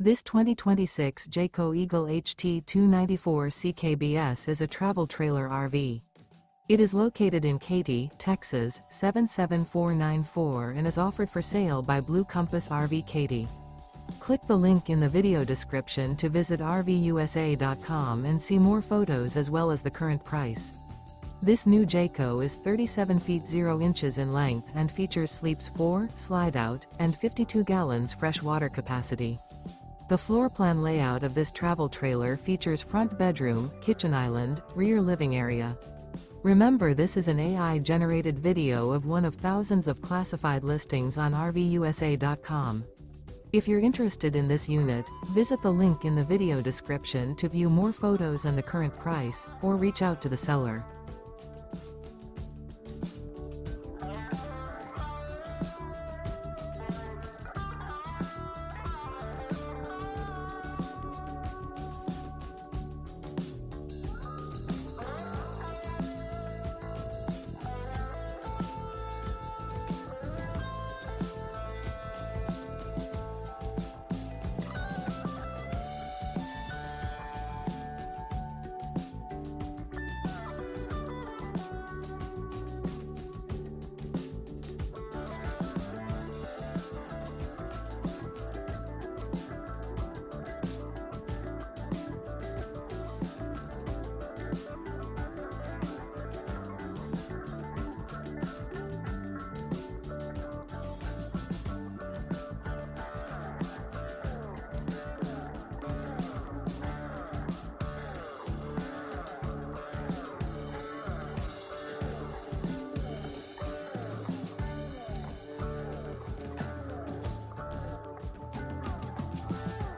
This 2026 Jayco Eagle HT 294 CKBS is a travel trailer RV. It is located in Katy, Texas, 77494 and is offered for sale by Blue Compass RV Katy. Click the link in the video description to visit RVUSA.com and see more photos as well as the current price. This new Jayco is 37 feet 0 inches in length and features sleeps 4, slide-out, and 52 gallons fresh water capacity. The floor plan layout of this travel trailer features front bedroom, kitchen island, rear living area. Remember, this is an AI-generated video of one of thousands of classified listings on RVUSA.com. If you're interested in this unit, visit the link in the video description to view more photos and the current price, or reach out to the seller.